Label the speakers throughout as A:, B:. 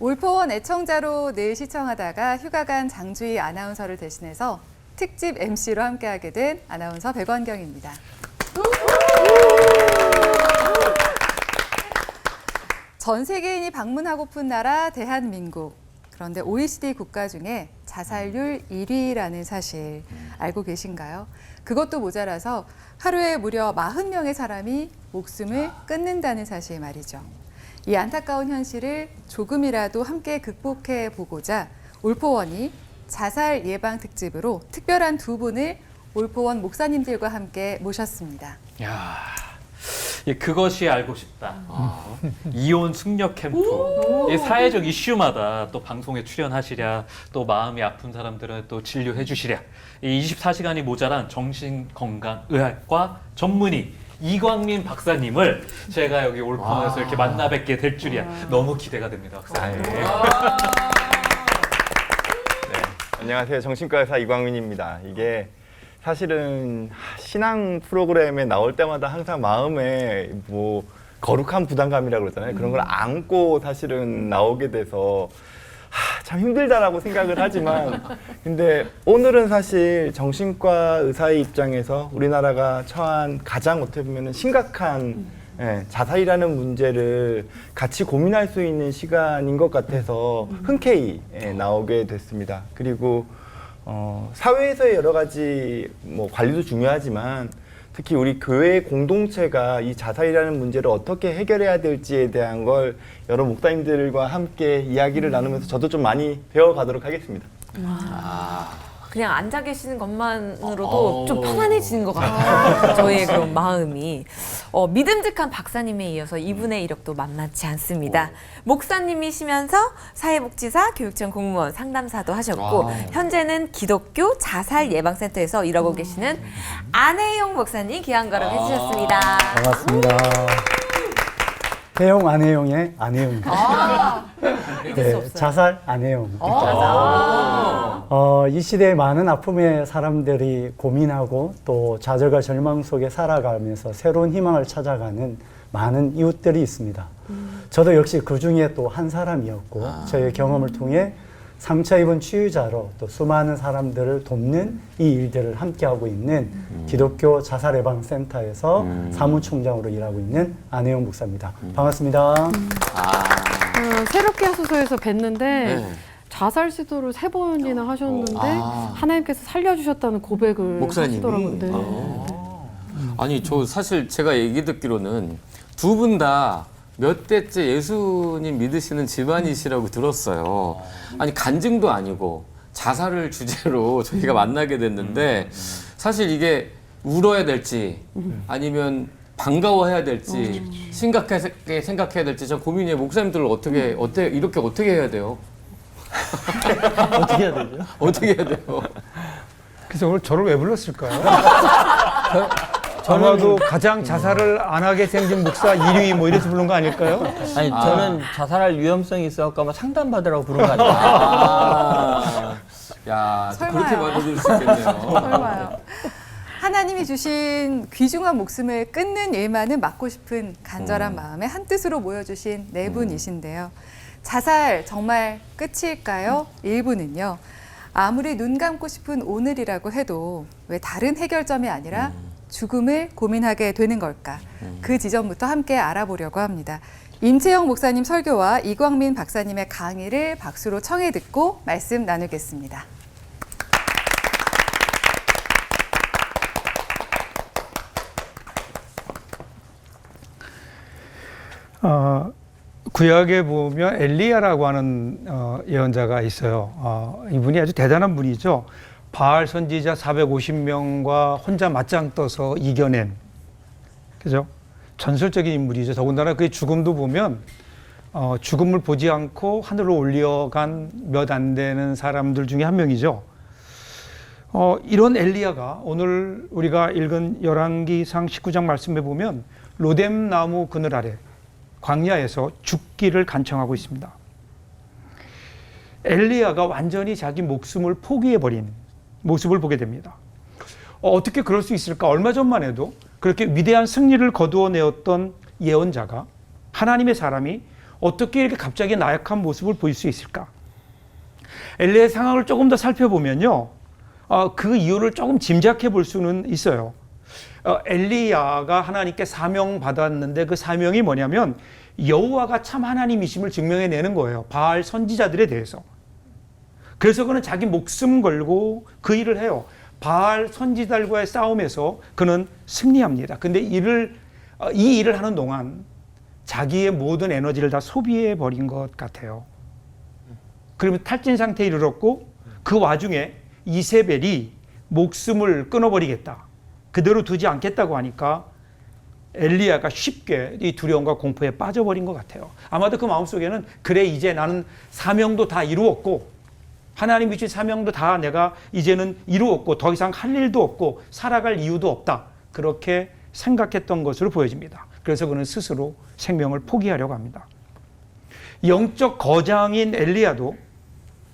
A: 올포원 애청자로 늘 시청하다가 휴가 간 장주희 아나운서를 대신해서 특집 MC로 함께하게 된 아나운서 백원경입니다. 전 세계인이 방문하고픈 나라 대한민국. 그런데 OECD 국가 중에 자살률 1위라는 사실 알고 계신가요? 그것도 모자라서 하루에 무려 40명의 사람이 목숨을 끊는다는 사실 말이죠. 이 안타까운 현실을 조금이라도 함께 극복해 보고자 올포원이 자살 예방 특집으로 특별한 두 분을 올포원 목사님들과 함께 모셨습니다.
B: 야, 그것이 알고 싶다. 이혼 숙녀 캠프. 이 사회적 이슈마다 또 방송에 출연하시랴, 또 마음이 아픈 사람들은 또 진료해 주시랴. 이 24시간이 모자란 정신건강의학과 전문의 이광민 박사님을 제가 여기 올포원에서 이렇게 만나 뵙게 될 줄이야. 너무 기대가 됩니다, 박사님.
C: 네. 안녕하세요. 정신과 의사 이광민입니다. 이게 사실은 신앙 프로그램에 나올 때마다 항상 마음에 뭐 거룩한 부담감이라고 그러잖아요. 그런 걸 안고 사실은 나오게 돼서 참 힘들다라고 생각을 하지만 근데 오늘은 사실 정신과 의사의 입장에서 우리나라가 처한 가장 어떻게 보면 심각한 자살이라는 문제를 같이 고민할 수 있는 시간인 것 같아서 흔쾌히 나오게 됐습니다. 그리고 사회에서의 여러 가지 뭐 관리도 중요하지만 특히 우리 교회 공동체가 이 자살이라는 문제를 어떻게 해결해야 될지에 대한 걸 여러 목사님들과 함께 이야기를 나누면서 저도 좀 많이 배워가도록 하겠습니다.
D: 그냥 앉아 계시는 것만으로도 좀 편안해지는 것 같아요. 저희의 그런 마음이. 믿음직한 박사님에 이어서 이분의 이력도 만만치 않습니다. 목사님이시면서 사회복지사, 교육청 공무원, 상담사도 하셨고 현재는 기독교 자살 예방센터에서 일하고 계시는 안혜용 목사님 귀한 걸음 해주셨습니다.
E: 반갑습니다. 태용 안혜용의 안혜용입니다. 네, 자살 안혜용. 이 시대의 많은 아픔의 사람들이 고민하고 또 좌절과 절망 속에 살아가면서 새로운 희망을 찾아가는 많은 이웃들이 있습니다. 저도 역시 그 중에 또 한 사람이었고 저의 경험을 통해 상처 입은 치유자로 또 수많은 사람들을 돕는 이 일들을 함께하고 있는 기독교 자살예방센터에서 사무총장으로 일하고 있는 안혜용 목사입니다. 반갑습니다.
F: 새롭게 하소서에서 뵀는데 자살 시도를 3번이나 하셨는데 하나님께서 살려주셨다는 고백을
G: 목사님이?
F: 하시더라고요. 네.
G: 아니 저 사실 제가 얘기 듣기로는 두 분 다 몇 대째 예수님 믿으시는 집안이시라고 들었어요. 아니 간증도 아니고 자살을 주제로 저희가 만나게 됐는데 사실 이게 울어야 될지 아니면 반가워해야 될지 심각하게 생각해야 될지 전 고민이에요. 목사님들 어떻게 이렇게 해야 돼요?
E: 어떻게 해야 되죠?
G: 어떻게 해야 돼요?
H: 그래서 오늘 저를 왜 불렀을까요? 아마도 가장 자살을 안 하게 생긴 목사 1위 뭐 이래서 부른 거 아닐까요?
E: 아니 저는 자살할 위험성이 있어서 아마 상담받으라고 부른 거 아닐까요?
G: 야,
A: 설마요.
G: 그렇게 받아들일 수 있겠네요.
A: 설마요. 하나님이 주신 귀중한 목숨을 끊는 일만은 막고 싶은 간절한 마음에 한뜻으로 모여주신 네 분이신데요. 자살 정말 끝일까요? 일부는요. 아무리 눈 감고 싶은 오늘이라고 해도 왜 다른 해결점이 아니라 죽음을 고민하게 되는 걸까? 그 지점부터 함께 알아보려고 합니다. 임채영 목사님 설교와 이광민 박사님의 강의를 박수로 청해 듣고 말씀 나누겠습니다.
H: 구약에 보면 엘리야라고 하는 예언자가 있어요. 이분이 아주 대단한 분이죠. 바알 선지자 450명과 혼자 맞짱 떠서 이겨낸, 그죠? 전설적인 인물이죠. 더군다나 그의 죽음도 보면 죽음을 보지 않고 하늘로 올려간 몇 안 되는 사람들 중에 한 명이죠. 이런 엘리야가 오늘 우리가 읽은 열왕기상 19장 말씀에 보면 로뎀 나무 그늘 아래 광야에서 죽기를 간청하고 있습니다. 엘리야가 완전히 자기 목숨을 포기해버린 모습을 보게 됩니다. 어떻게 그럴 수 있을까? 얼마 전만 해도 그렇게 위대한 승리를 거두어내었던 예언자가, 하나님의 사람이 어떻게 이렇게 갑자기 나약한 모습을 보일 수 있을까? 엘리야의 상황을 조금 더 살펴보면요. 그 이유를 조금 짐작해 볼 수는 있어요. 엘리야가 하나님께 사명받았는데 그 사명이 뭐냐면 여호와가 참 하나님이심을 증명해내는 거예요. 바알 선지자들에 대해서. 그래서 그는 자기 목숨 걸고 그 일을 해요. 바알 선지자들과의 싸움에서 그는 승리합니다. 근데 이 일을 하는 동안 자기의 모든 에너지를 다 소비해 버린 것 같아요. 그러면 탈진 상태에 이르렀고 그 와중에 이세벨이 목숨을 끊어버리겠다. 그대로 두지 않겠다고 하니까 엘리야가 쉽게 이 두려움과 공포에 빠져버린 것 같아요. 아마도 그 마음속에는 그래 이제 나는 사명도 다 이루었고 하나님이 주신 사명도 다 내가 이제는 이루었고 더 이상 할 일도 없고 살아갈 이유도 없다. 그렇게 생각했던 것으로 보여집니다. 그래서 그는 스스로 생명을 포기하려고 합니다. 영적 거장인 엘리야도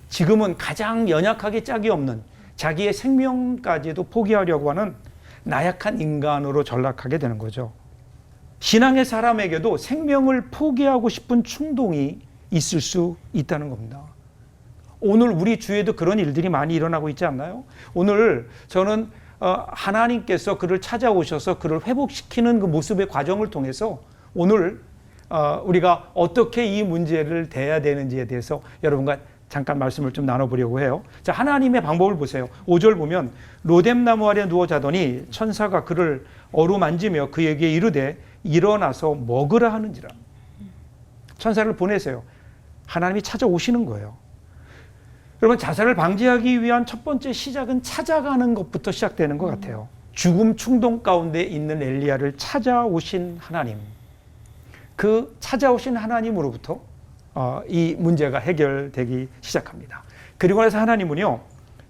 H: 지금은 가장 연약하게 짝이 없는 자기의 생명까지도 포기하려고 하는 나약한 인간으로 전락하게 되는 거죠. 신앙의 사람에게도 생명을 포기하고 싶은 충동이 있을 수 있다는 겁니다. 오늘 우리 주위에도 그런 일들이 많이 일어나고 있지 않나요? 오늘 저는 하나님께서 그를 찾아오셔서 그를 회복시키는 그 모습의 과정을 통해서 오늘 우리가 어떻게 이 문제를 대해야 되는지에 대해서 여러분과 잠깐 말씀을 좀 나눠보려고 해요. 자, 하나님의 방법을 보세요. 5절 보면 로뎀나무 아래 누워 자더니 천사가 그를 어루만지며 그에게 이르되 일어나서 먹으라 하는지라. 천사를 보내세요. 하나님이 찾아오시는 거예요. 여러분, 자살을 방지하기 위한 첫 번째 시작은 찾아가는 것부터 시작되는 것 같아요. 죽음 충동 가운데 있는 엘리야를 찾아오신 하나님. 그 찾아오신 하나님으로부터 이 문제가 해결되기 시작합니다. 그리고 나서 하나님은요,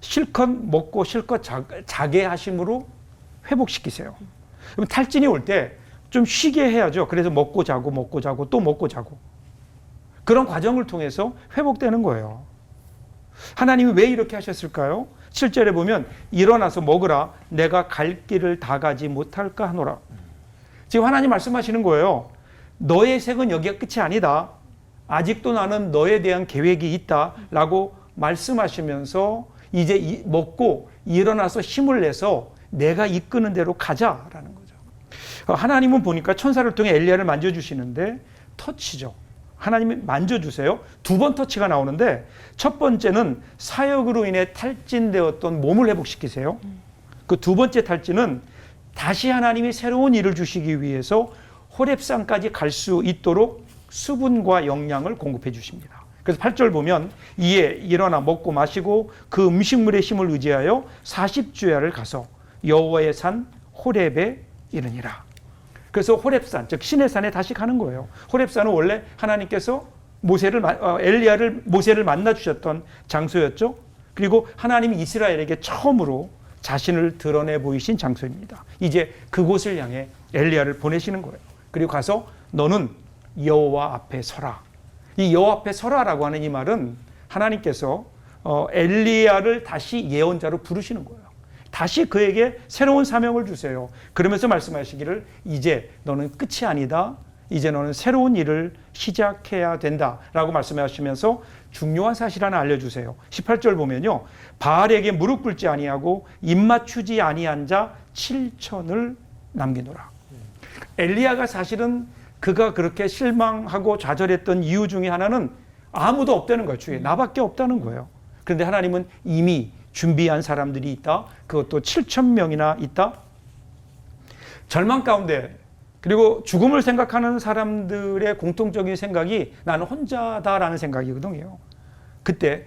H: 실컷 먹고 실컷 자게 하심으로 회복시키세요. 그럼 탈진이 올 때 좀 쉬게 해야죠. 그래서 먹고 자고 또 먹고 자고. 그런 과정을 통해서 회복되는 거예요. 하나님이 왜 이렇게 하셨을까요? 7절에 보면 일어나서 먹으라 내가 갈 길을 다 가지 못할까 하노라. 지금 하나님 말씀하시는 거예요. 너의 생은 여기가 끝이 아니다. 아직도 나는 너에 대한 계획이 있다 라고 말씀하시면서 이제 먹고 일어나서 힘을 내서 내가 이끄는 대로 가자라는 거죠. 하나님은 보니까 천사를 통해 엘리야를 만져주시는데 터치죠. 하나님이 만져주세요. 2번 터치가 나오는데 첫 번째는 사역으로 인해 탈진되었던 몸을 회복시키세요. 그 2번째 탈진은 다시 하나님이 새로운 일을 주시기 위해서 호렙산까지 갈 수 있도록 수분과 영양을 공급해 주십니다. 그래서 8절 보면 이에 일어나 먹고 마시고 그 음식물의 힘을 의지하여 40주야를 가서 여호와의 산 호렙에 이르니라. 그래서 호렙산, 즉 신의 산에 다시 가는 거예요. 호렙산은 원래 하나님께서 모세를 만나 주셨던 장소였죠. 그리고 하나님이 이스라엘에게 처음으로 자신을 드러내 보이신 장소입니다. 이제 그곳을 향해 엘리야를 보내시는 거예요. 그리고 가서 너는 여호와 앞에 서라. 이 여호와 앞에 서라라고 하는 이 말은 하나님께서 엘리야를 다시 예언자로 부르시는 거예요. 다시 그에게 새로운 사명을 주세요. 그러면서 말씀하시기를 이제 너는 끝이 아니다. 이제 너는 새로운 일을 시작해야 된다라고 말씀하시면서 중요한 사실 하나 알려주세요. 18절 보면요. 바알에게 무릎 꿇지 아니하고 입맞추지 아니한 자 7천을 남기노라. 엘리야가 사실은 그가 그렇게 실망하고 좌절했던 이유 중에 하나는 아무도 없다는 거예요. 주위에 나밖에 없다는 거예요. 그런데 하나님은 이미 준비한 사람들이 있다. 그것도 7,000명이나 있다. 절망 가운데 그리고 죽음을 생각하는 사람들의 공통적인 생각이 나는 혼자다라는 생각이거든요. 그때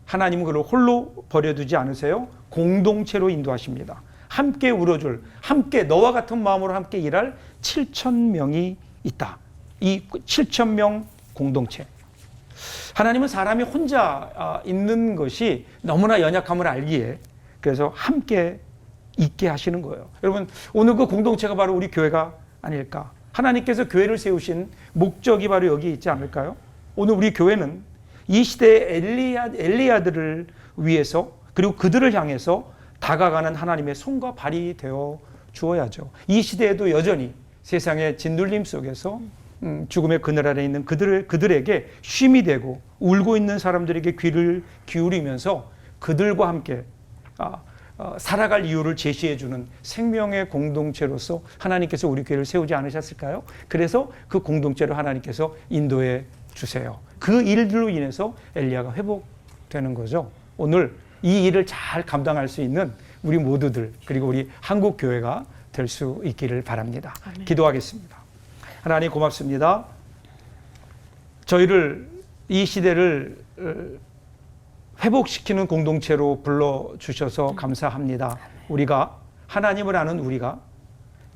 H: 하나님은 그를 홀로 버려두지 않으세요. 공동체로 인도하십니다. 함께 울어줄, 함께 너와 같은 마음으로 함께 일할 7,000명이 있다. 이 7,000명 공동체. 하나님은 사람이 혼자 있는 것이 너무나 연약함을 알기에 그래서 함께 있게 하시는 거예요. 여러분, 오늘 그 공동체가 바로 우리 교회가 아닐까. 하나님께서 교회를 세우신 목적이 바로 여기 있지 않을까요? 오늘 우리 교회는 이 시대의 엘리야들을 위해서 그리고 그들을 향해서 다가가는 하나님의 손과 발이 되어 주어야죠. 이 시대에도 여전히 세상의 짓눌림 속에서 죽음의 그늘 아래 있는 그들에게 쉼이 되고 울고 있는 사람들에게 귀를 기울이면서 그들과 함께 살아갈 이유를 제시해주는 생명의 공동체로서 하나님께서 우리 교회를 세우지 않으셨을까요? 그래서 그 공동체로 하나님께서 인도해 주세요. 그 일들로 인해서 엘리야가 회복되는 거죠. 오늘 이 일을 잘 감당할 수 있는 우리 모두들, 그리고 우리 한국 교회가 될 수 있기를 바랍니다. 기도하겠습니다. 하나님 고맙습니다. 저희를 이 시대를 회복시키는 공동체로 불러주셔서 감사합니다. 우리가 하나님을 아는 우리가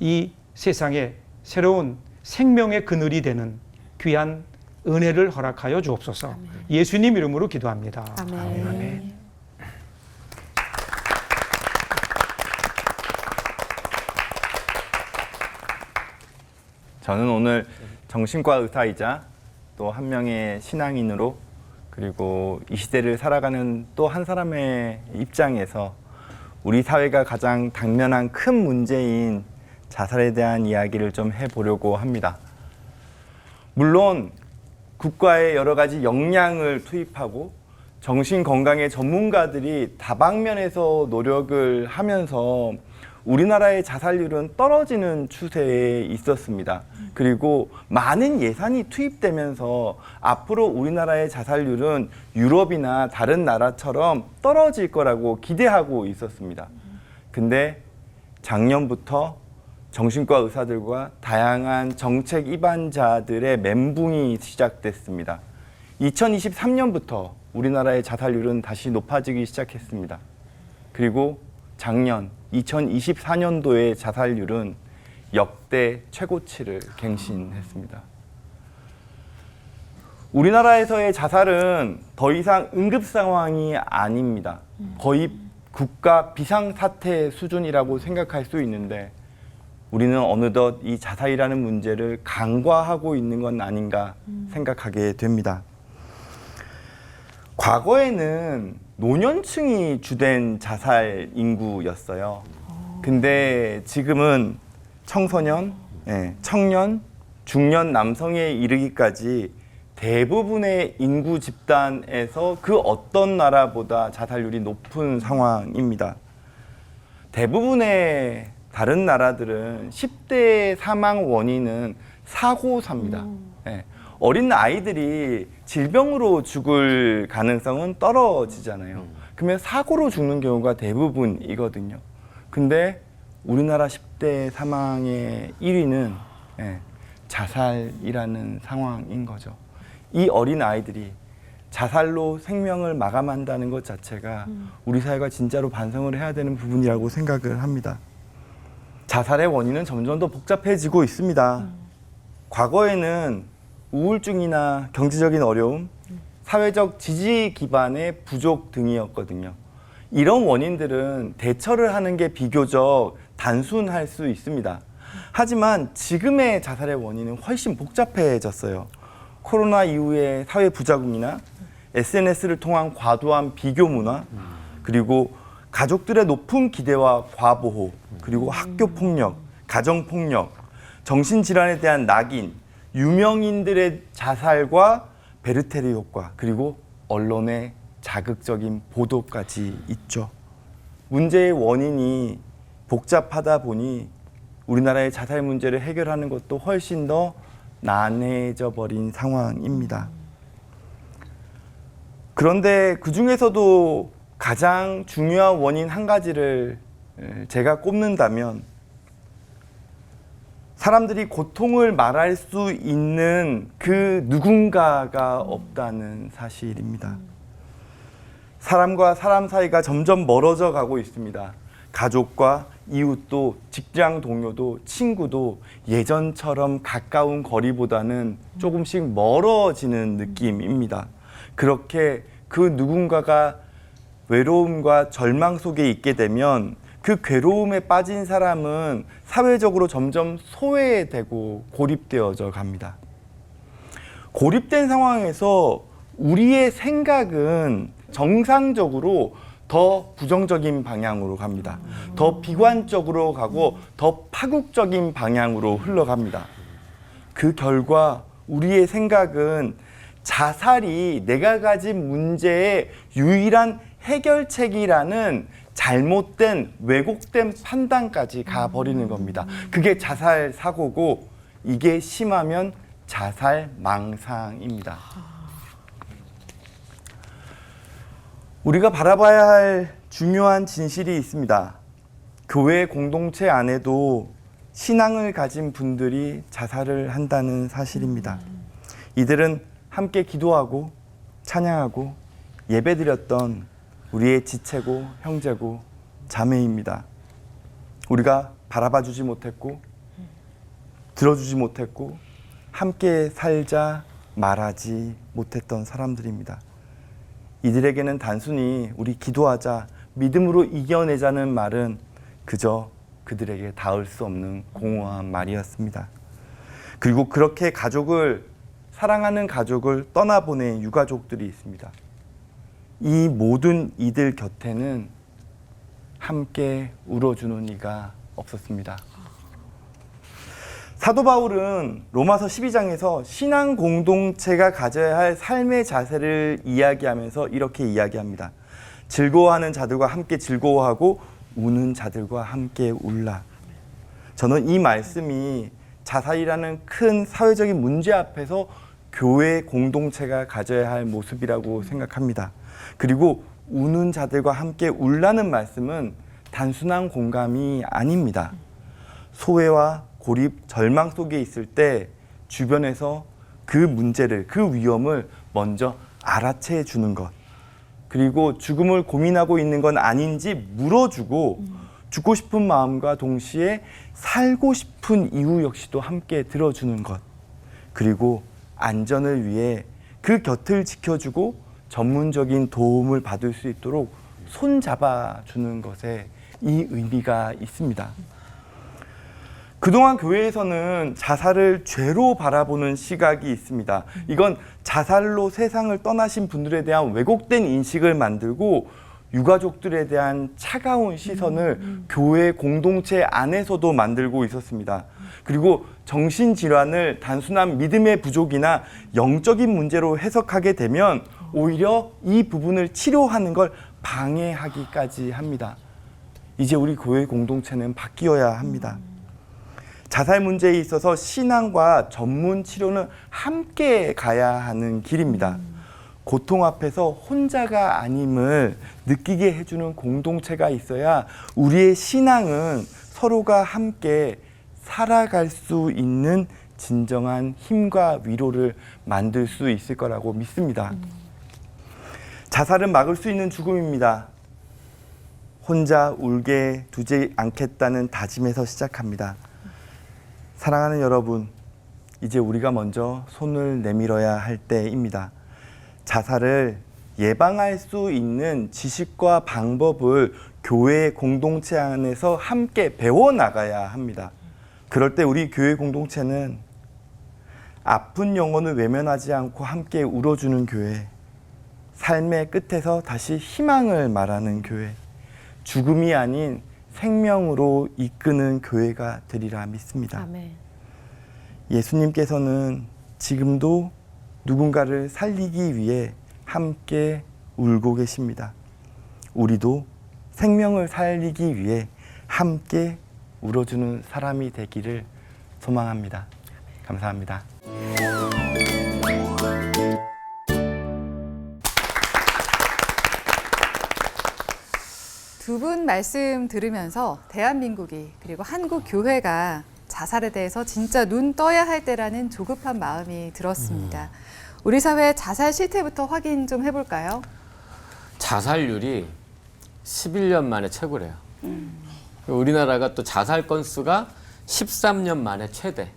H: 이 세상에 새로운 생명의 그늘이 되는 귀한 은혜를 허락하여 주옵소서. 예수님 이름으로 기도합니다. 아멘.
C: 저는 오늘 정신과 의사이자 또 한 명의 신앙인으로, 그리고 이 시대를 살아가는 또 한 사람의 입장에서 우리 사회가 가장 당면한 큰 문제인 자살에 대한 이야기를 좀 해보려고 합니다. 물론 국가의 여러 가지 역량을 투입하고 정신건강의 전문가들이 다방면에서 노력을 하면서 우리나라의 자살률은 떨어지는 추세에 있었습니다. 그리고 많은 예산이 투입되면서 앞으로 우리나라의 자살률은 유럽이나 다른 나라처럼 떨어질 거라고 기대하고 있었습니다. 근데 작년부터 정신과 의사들과 다양한 정책 입안자들의 멘붕이 시작됐습니다. 2023년부터 우리나라의 자살률은 다시 높아지기 시작했습니다. 그리고 작년 2024년도의 자살률은 역대 최고치를 갱신했습니다. 우리나라에서의 자살은 더 이상 응급 상황이 아닙니다. 거의 국가 비상사태 수준이라고 생각할 수 있는데 우리는 어느덧 이 자살이라는 문제를 간과하고 있는 건 아닌가 생각하게 됩니다. 과거에는 노년층이 주된 자살 인구였어요. 근데 지금은 청소년, 청년, 중년 남성에 이르기까지 대부분의 인구 집단에서 그 어떤 나라보다 자살률이 높은 상황입니다. 대부분의 다른 나라들은 10대 사망 원인은 사고사입니다. 어린 아이들이 질병으로 죽을 가능성은 떨어지잖아요. 그러면 사고로 죽는 경우가 대부분이거든요. 근데 우리나라 10대 사망의 1위는 자살이라는 상황인 거죠. 이 어린 아이들이 자살로 생명을 마감한다는 것 자체가 우리 사회가 진짜로 반성을 해야 되는 부분이라고 생각을 합니다. 자살의 원인은 점점 더 복잡해지고 있습니다. 과거에는 우울증이나 경제적인 어려움, 사회적 지지 기반의 부족 등이었거든요. 이런 원인들은 대처를 하는 게 비교적 단순할 수 있습니다. 하지만 지금의 자살의 원인은 훨씬 복잡해졌어요. 코로나 이후의 사회 부작용이나 SNS를 통한 과도한 비교 문화, 그리고 가족들의 높은 기대와 과보호, 그리고 학교 폭력, 가정 폭력, 정신질환에 대한 낙인, 유명인들의 자살과 베르테르 효과, 그리고 언론의 자극적인 보도까지 있죠. 문제의 원인이 복잡하다 보니 우리나라의 자살 문제를 해결하는 것도 훨씬 더 난해져 버린 상황입니다. 그런데 그 중에서도 가장 중요한 원인 한 가지를 제가 꼽는다면 사람들이 고통을 말할 수 있는 그 누군가가 없다는 사실입니다. 사람과 사람 사이가 점점 멀어져 가고 있습니다. 가족과 이웃도, 직장 동료도, 친구도 예전처럼 가까운 거리보다는 조금씩 멀어지는 느낌입니다. 그렇게 그 누군가가 외로움과 절망 속에 있게 되면 그 괴로움에 빠진 사람은 사회적으로 점점 소외되고 고립되어져 갑니다. 고립된 상황에서 우리의 생각은 정상적으로 더 부정적인 방향으로 갑니다. 더 비관적으로 가고 더 파국적인 방향으로 흘러갑니다. 그 결과 우리의 생각은 자살이 내가 가진 문제의 유일한 해결책이라는 잘못된 왜곡된 판단까지 가버리는 겁니다. 그게 자살 사고고 이게 심하면 자살 망상입니다. 우리가 바라봐야 할 중요한 진실이 있습니다. 교회 공동체 안에도 신앙을 가진 분들이 자살을 한다는 사실입니다. 이들은 함께 기도하고 찬양하고 예배드렸던 우리의 지체고 형제고 자매입니다. 우리가 바라봐주지 못했고 들어주지 못했고 함께 살자 말하지 못했던 사람들입니다. 이들에게는 단순히 우리 기도하자, 믿음으로 이겨내자는 말은 그저 그들에게 닿을 수 없는 공허한 말이었습니다. 그리고 그렇게 사랑하는 가족을 떠나보낸 유가족들이 있습니다. 이 모든 이들 곁에는 함께 울어주는 이가 없었습니다. 사도 바울은 로마서 12장에서 신앙 공동체가 가져야 할 삶의 자세를 이야기하면서 이렇게 이야기합니다. 즐거워하는 자들과 함께 즐거워하고 우는 자들과 함께 울라. 저는 이 말씀이 자살이라는 큰 사회적인 문제 앞에서 교회 공동체가 가져야 할 모습이라고 생각합니다. 그리고 우는 자들과 함께 울라는 말씀은 단순한 공감이 아닙니다. 소외와 고립, 절망 속에 있을 때 주변에서 그 문제를, 그 위험을 먼저 알아채 주는 것. 그리고 죽음을 고민하고 있는 건 아닌지 물어주고 죽고 싶은 마음과 동시에 살고 싶은 이유 역시도 함께 들어주는 것. 그리고 안전을 위해 그 곁을 지켜주고 전문적인 도움을 받을 수 있도록 손잡아주는 것에 이 의미가 있습니다. 그동안 교회에서는 자살을 죄로 바라보는 시각이 있습니다. 이건 자살로 세상을 떠나신 분들에 대한 왜곡된 인식을 만들고 유가족들에 대한 차가운 시선을 교회 공동체 안에서도 만들고 있었습니다. 그리고 정신질환을 단순한 믿음의 부족이나 영적인 문제로 해석하게 되면 오히려 이 부분을 치료하는 걸 방해하기까지 합니다. 이제 우리 교회 공동체는 바뀌어야 합니다. 자살 문제에 있어서 신앙과 전문 치료는 함께 가야 하는 길입니다. 고통 앞에서 혼자가 아님을 느끼게 해주는 공동체가 있어야 우리의 신앙은 서로가 함께 살아갈 수 있는 진정한 힘과 위로를 만들 수 있을 거라고 믿습니다. 자살은 막을 수 있는 죽음입니다. 혼자 울게 두지 않겠다는 다짐에서 시작합니다. 사랑하는 여러분, 이제 우리가 먼저 손을 내밀어야 할 때입니다. 자살을 예방할 수 있는 지식과 방법을 교회 공동체 안에서 함께 배워나가야 합니다. 그럴 때 우리 교회 공동체는 아픈 영혼을 외면하지 않고 함께 울어주는 교회, 삶의 끝에서 다시 희망을 말하는 교회, 죽음이 아닌 생명으로 이끄는 교회가 되리라 믿습니다.
F: 아멘.
C: 예수님께서는 지금도 누군가를 살리기 위해 함께 울고 계십니다. 우리도 생명을 살리기 위해 함께 울어주는 사람이 되기를 소망합니다. 감사합니다.
A: 두 분 말씀 들으면서 대한민국이 그리고 한국 교회가 자살에 대해서 진짜 눈 떠야 할 때라는 조급한 마음이 들었습니다. 우리 사회 자살 실태부터 확인 좀 해볼까요?
G: 자살률이 11년 만에 최고래요. 우리나라가 또 자살 건수가 13년 만에 최대.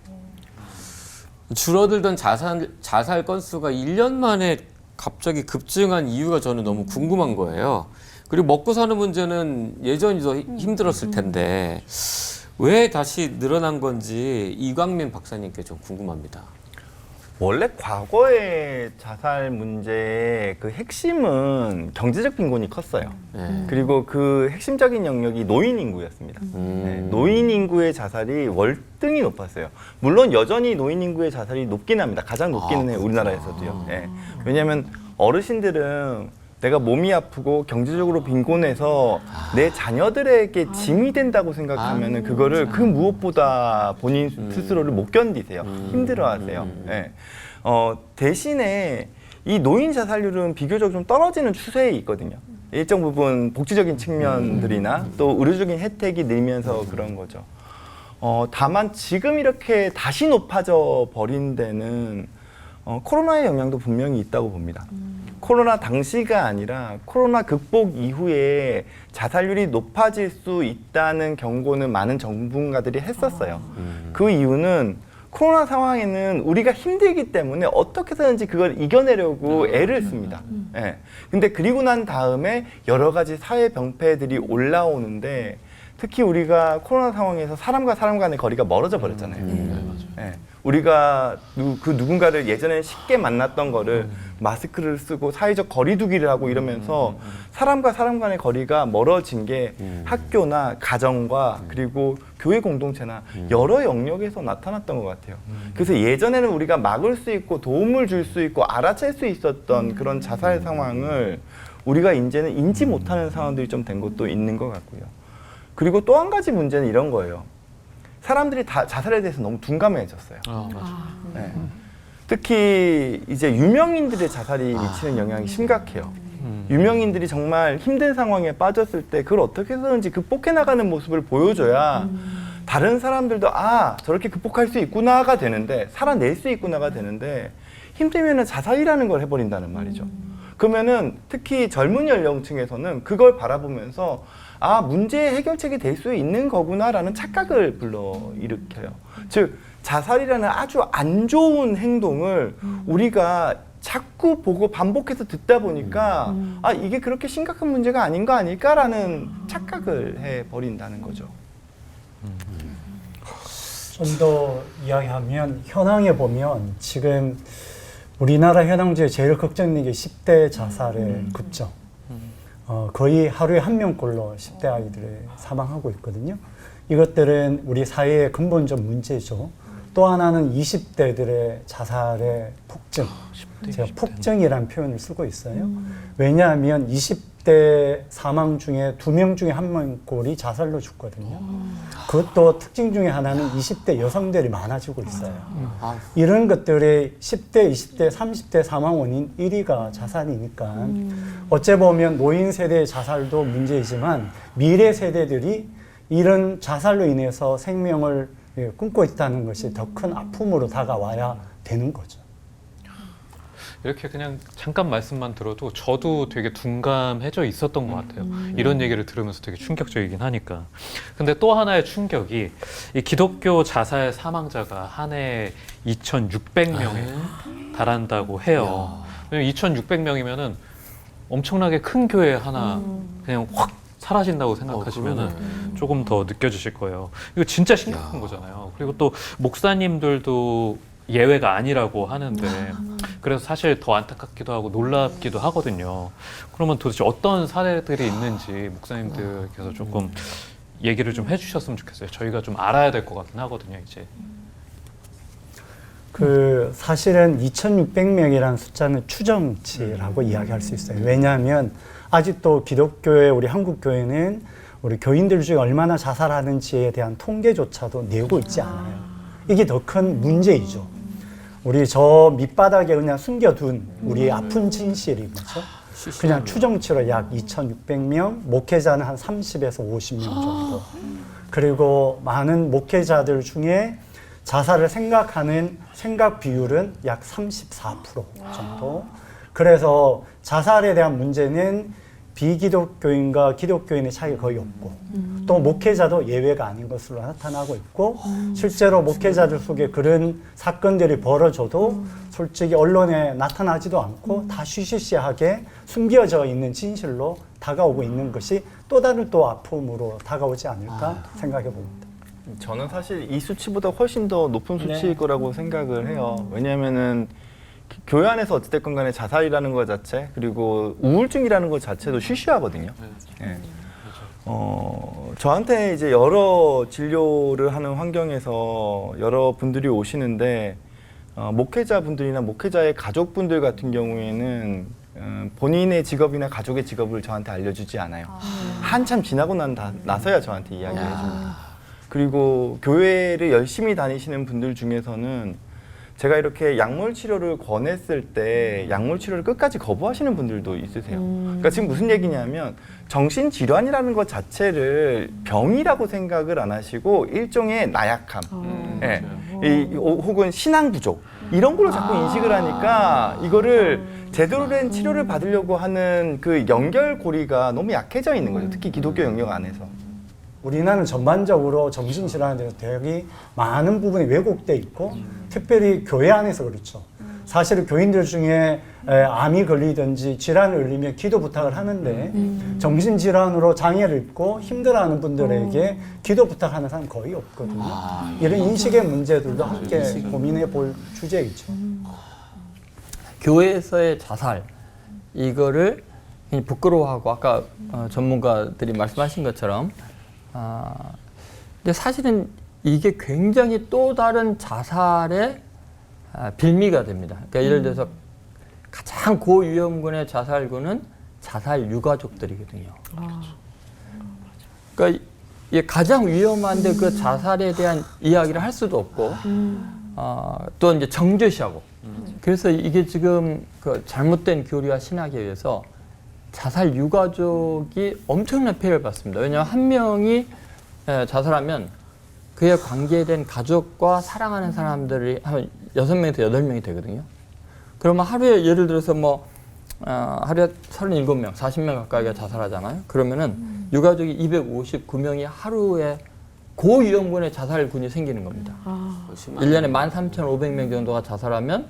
G: 줄어들던 자살 건수가 1년 만에 갑자기 급증한 이유가 저는 너무 궁금한 거예요. 그리고 먹고 사는 문제는 예전이 더 힘들었을 텐데 왜 다시 늘어난 건지 이광민 박사님께 좀 궁금합니다.
C: 원래 과거의 자살 문제의 그 핵심은 경제적 빈곤이 컸어요.
G: 네.
C: 그리고 그 핵심적인 영역이 노인 인구였습니다. 네, 노인 인구의 자살이 월등히 높았어요. 물론 여전히 노인 인구의 자살이 높긴 합니다. 가장 높긴 해요, 우리나라에서도요. 네. 왜냐하면 어르신들은 내가 몸이 아프고 경제적으로 빈곤해서 내 자녀들에게 짐이 된다고 생각하면 그거를 그 무엇보다 본인 스스로를 못 견디세요. 힘들어하세요. 네. 대신에 이 노인 자살률은 비교적 좀 떨어지는 추세에 있거든요. 일정 부분 복지적인 측면들이나 또 의료적인 혜택이 늘면서 그런 거죠. 다만 지금 이렇게 다시 높아져 버린 데는 코로나의 영향도 분명히 있다고 봅니다. 코로나 당시가 아니라 코로나 극복 이후에 자살률이 높아질 수 있다는 경고는 많은 전문가들이 했었어요. 그 이유는 코로나 상황에는 우리가 힘들기 때문에 어떻게 해서든지 그걸 이겨내려고 애를 씁니다. 예. 근데 그리고 난 다음에 여러 가지 사회 병폐들이 올라오는데 특히 우리가 코로나 상황에서 사람과 사람 간의 거리가 멀어져 버렸잖아요. 예. 우리가 그 누군가를 예전에 쉽게 만났던 거를 마스크를 쓰고 사회적 거리두기를 하고 이러면서 사람과 사람 간의 거리가 멀어진 게 학교나 가정과 그리고 교회 공동체나 여러 영역에서 나타났던 것 같아요. 그래서 예전에는 우리가 막을 수 있고 도움을 줄 수 있고 알아챌 수 있었던 그런 자살 상황을 우리가 이제는 인지 못하는 상황들이 좀 된 것도 있는 것 같고요. 그리고 또 한 가지 문제는 이런 거예요. 사람들이 다 자살에 대해서 너무 둔감해졌어요. 네. 특히 이제 유명인들의 자살이 미치는 영향이 심각해요. 유명인들이 정말 힘든 상황에 빠졌을 때 그걸 어떻게 해서든지 극복해 나가는 모습을 보여줘야 다른 사람들도 아 저렇게 극복할 수 있구나가 되는데 살아낼 수 있구나가 되는데 힘들면은 자살이라는 걸 해버린다는 말이죠. 그러면은 특히 젊은 연령층에서는 그걸 바라보면서 아 문제의 해결책이 될 수 있는 거구나라는 착각을 불러일으켜요. 즉 자살이라는 아주 안 좋은 행동을 우리가 자꾸 보고 반복해서 듣다 보니까 아 이게 그렇게 심각한 문제가 아닌 거 아닐까라는 착각을 해버린다는 거죠.
E: 좀 더 이야기하면 현황에 보면 지금 우리나라 현황 중에 제일 걱정되는 게 10대 자살의 급증. 거의 하루에 1명꼴로 10대 아이들이 사망하고 있거든요. 이것들은 우리 사회의 근본적 문제죠. 또 하나는 20대들의 자살의 폭증. 제가 폭증이라는 표현을 쓰고 있어요. 왜냐하면 20대 사망 중에 2명 중에 1명꼴이 자살로 죽거든요. 그것도 특징 중에 하나는 20대 여성들이 많아지고 있어요. 이런 것들이 10대, 20대, 30대 사망 원인 1위가 자살이니까 어째 보면 노인 세대의 자살도 문제이지만 미래 세대들이 이런 자살로 인해서 생명을 끊고 있다는 것이 더 큰 아픔으로 다가와야 되는 거죠.
B: 이렇게 그냥 잠깐 말씀만 들어도 저도 되게 둔감해져 있었던 것 같아요. 이런 얘기를 들으면서 되게 충격적이긴 하니까. 근데 또 하나의 충격이 이 기독교 자살 사망자가 한 해 2,600명에 달한다고 해요. 2,600명이면은 엄청나게 큰 교회 하나 그냥 확 사라진다고 생각하시면 조금 더 느껴지실 거예요. 이거 진짜 심각한 거잖아요. 그리고 또 목사님들도 예외가 아니라고 하는데 그래서 사실 더 안타깝기도 하고 놀랍기도 하거든요. 그러면 도대체 어떤 사례들이 있는지 목사님들께서 조금 얘기를 좀 해주셨으면 좋겠어요. 저희가 좀 알아야 될 것 같긴 하거든요, 이제.
E: 사실은 2,600명이라는 숫자는 추정치라고 이야기할 수 있어요. 왜냐하면 아직도 기독교회, 우리 한국교회는 우리 교인들 중에 얼마나 자살하는지에 대한 통계조차도 내고 있지 않아요. 이게 더 큰 문제이죠. 우리 저 밑바닥에 그냥 숨겨둔 우리의 아픈 진실이 뭐죠? 그냥 추정치로 약 2,600명, 목회자는 한 30에서 50명 정도. 그리고 많은 목회자들 중에 자살을 생각하는 생각 비율은 약 34% 정도. 그래서 자살에 대한 문제는 비기독교인과 기독교인의 차이가 거의 없고 또 목회자도 예외가 아닌 것으로 나타나고 있고 실제로 목회자들 속에 그런 사건들이 벌어져도 솔직히 언론에 나타나지도 않고 다 쉬쉬쉬하게 숨겨져 있는 진실로 다가오고 있는 것이 또 다른 또 아픔으로 다가오지 않을까 생각해 봅니다.
C: 저는 사실 이 수치보다 훨씬 더 높은 수치일 거라고 생각을 해요. 왜냐하면은 교회 안에서 어찌됐건 간에 자살이라는 것 자체 그리고 우울증이라는 것 자체도 쉬쉬하거든요. 예. 저한테 이제 여러 진료를 하는 환경에서 여러 분들이 오시는데 목회자분들이나 목회자의 가족분들 같은 경우에는 본인의 직업이나 가족의 직업을 저한테 알려주지 않아요. 한참 지나고 나서야 저한테 이야기를 해줍니다. 그리고 교회를 열심히 다니시는 분들 중에서는 제가 이렇게 약물 치료를 권했을 때 약물 치료를 끝까지 거부하시는 분들도 있으세요. 그러니까 지금 무슨 얘기냐면 정신질환이라는 것 자체를 병이라고 생각을 안 하시고 일종의 나약함, 예. 혹은 신앙 부족 이런 걸로 자꾸 인식을 하니까 이거를 제대로 된 치료를 받으려고 하는 그 연결고리가 너무 약해져 있는 거죠. 특히 기독교 영역 안에서.
E: 우리나라는 전반적으로 정신질환에 대해서 되게 많은 부분이 왜곡돼 있고 특별히 교회 안에서 그렇죠. 사실은 교인들 중에 암이 걸리든지 질환을 걸리면 기도 부탁을 하는데 정신질환으로 장애를 입고 힘들어하는 분들에게 기도 부탁하는 사람 거의 없거든요. 이런 인식의 문제들도 함께 고민해 볼 주제이죠.
I: 교회에서의 자살 이거를 부끄러워하고 아까 전문가들이 말씀하신 것처럼 근데 사실은 이게 굉장히 또 다른 자살의 빌미가 됩니다. 그러니까 예를 들어서 가장 고위험군의 자살군은 자살 유가족들이거든요. 그러니까 이게 가장 위험한데 그 자살에 대한 이야기를 할 수도 없고 또 이제 정죄시하고 그래서 이게 지금 그 잘못된 교리와 신학에 의해서 자살 유가족이 엄청난 피해를 받습니다. 왜냐하면 한 명이 자살하면 그에 관계된 가족과 사랑하는 사람들이 한 6명에서 8명이 되거든요. 그러면 하루에 예를 들어서 뭐 하루에 37명, 40명 가까이가 자살하잖아요. 그러면은 유가족이 259명이 하루에 고위험군의 자살군이 생기는 겁니다. 1년에 13,500명 정도가 자살하면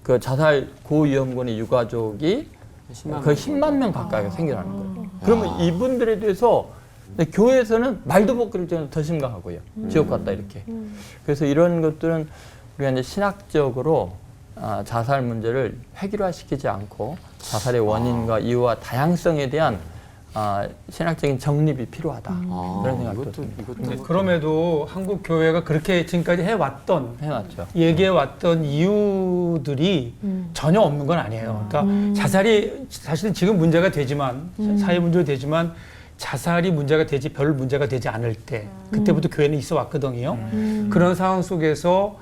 I: 그 자살 고위험군의 유가족이 거의 10만 명 가까이가 생겨나는 거예요. 그러면 이분들에 대해서 교회에서는 말도 못 그럴 정도로 더 심각하고요. 지옥 같다 이렇게. 그래서 이런 것들은 우리가 이제 신학적으로 자살 문제를 획일화시키지 않고 자살의 원인과 이유와 다양성에 대한 신학적인 정립이 필요하다. 그런 생각도 듭니다.
H: 그럼에도 한국 교회가 그렇게 지금까지 해왔죠. 얘기해왔던 이유들이 전혀 없는 건 아니에요. 그러니까 자살이 사실은 지금 문제가 되지만 사회 문제가 되지만 자살이 문제가 되지 별 문제가 되지 않을 때 그때부터 교회는 있어 왔거든요. 그런 상황 속에서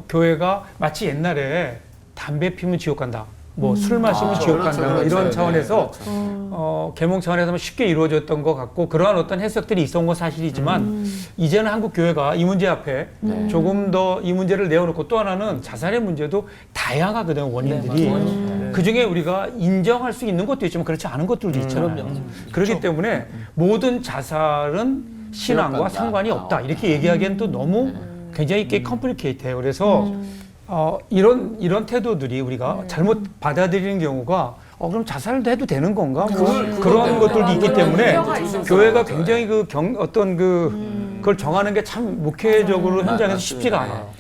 H: 교회가 마치 옛날에 담배 피우면 지옥 간다. 뭐 술 마시면 지옥 간다. 이런 차원에서 계몽 차원에서 쉽게 이루어졌던 것 같고 그러한 어떤 해석들이 있었던 건 사실이지만 이제는 한국 교회가 이 문제 앞에 조금 더 이 문제를 내어놓고 또 하나는 자살의 문제도 다양하거든요. 원인들이. 그중에 우리가 인정할 수 있는 것도 있지만 그렇지 않은 것들도 있잖아요. 그렇기 때문에 모든 자살은 신앙과 상관이 없다. 이렇게 얘기하기엔 또 너무 굉장히 꽤 컴플리케이트해요. 그래서 이런 태도들이 우리가 잘못 받아들이는 경우가 그럼 자살도 해도 되는 건가? 그런 것들도 있기 때문에 교회가 굉장히 그걸 정하는 게 참 목회적으로 현장에서 쉽지가 않아요.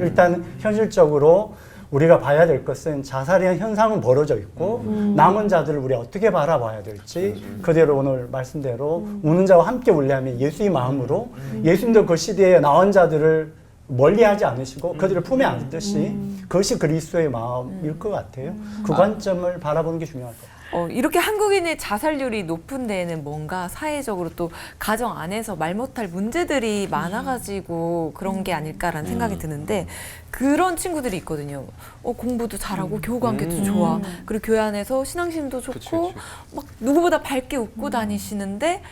E: 일단 현실적으로 우리가 봐야 될 것은 자살의 현상은 벌어져 있고 남은 자들을 우리가 어떻게 바라봐야 될지 그대로 오늘 말씀대로 우는 자와 함께 울려하면 예수의 마음으로 예수님도 그 시대에 나온 자들을 멀리하지 않으시고 그들을 품에 안듯이 그것이 그리스도의 마음일 것 같아요. 그 관점을 바라보는 게 중요할 것 같아요.
D: 이렇게 한국인의 자살률이 높은 데에는 뭔가 사회적으로 또 가정 안에서 말 못할 문제들이 많아가지고 그런 게 아닐까라는 생각이 드는데 그런 친구들이 있거든요. 공부도 잘하고 교우 관계도 좋아. 그리고 교회 안에서 신앙심도 좋고 막 누구보다 밝게 웃고 다니시는데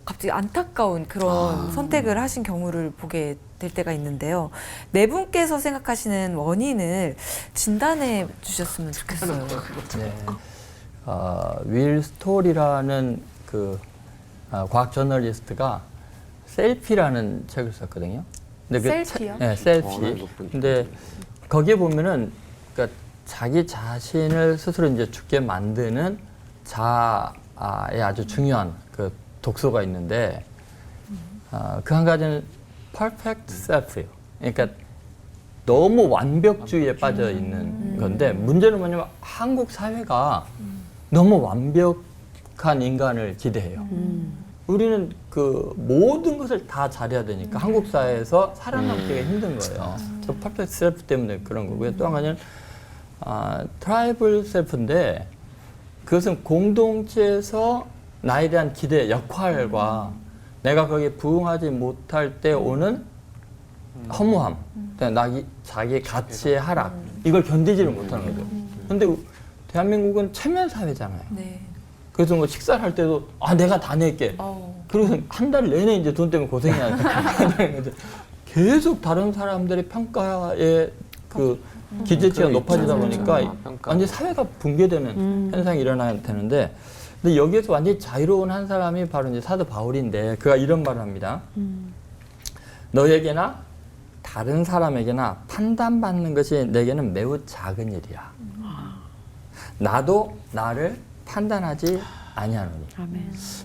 D: 갑자기 안타까운 그런 선택을 하신 경우를 보게 될 때가 있는데요. 네 분께서 생각하시는 원인을 진단해 주셨으면 좋겠어요.
I: 네. 윌 스토리라는 그 과학 저널리스트가 셀피라는 책을 썼거든요. 근데
A: 셀피요?
I: 네, 셀피. 근데 거기에 보면은 그러니까 자기 자신을 스스로 이제 죽게 만드는 자아의 아주 중요한 그 독소가 있는데 그 한 가지는 perfect self예요. 그러니까 너무 완벽주의에 빠져 있는 건데 문제는 뭐냐면 한국 사회가 너무 완벽한 인간을 기대해요. 우리는 그 모든 것을 다 잘해야 되니까 한국 사회에서 살아남기가 힘든 거예요. 저 퍼펙트 셀프 때문에 그런 거고요. 또 한 가지는 트라이블 셀프인데 그것은 공동체에서 나에 대한 기대, 역할과 내가 거기에 부응하지 못할 때 오는 허무함, 자기의 가치의 하락, 이걸 견디지를 못하는 거죠. 근데 대한민국은 체면 사회잖아요.
D: 네.
I: 그래서 뭐 식사를 할 때도 내가 다 낼게. 그리고 한 달 내내 이제 돈 때문에 고생해야 돼. 계속 다른 사람들의 평가에 그 기대치가 높아지다 보니까 완전 사회가 붕괴되는 현상이 일어나야 되는데, 근데 여기에서 완전히 자유로운 한 사람이 바로 이제 사도 바울인데 그가 이런 말을 합니다. 너에게나 다른 사람에게나 판단받는 것이 내게는 매우 작은 일이야. 나도 나를 판단하지 아니하노니.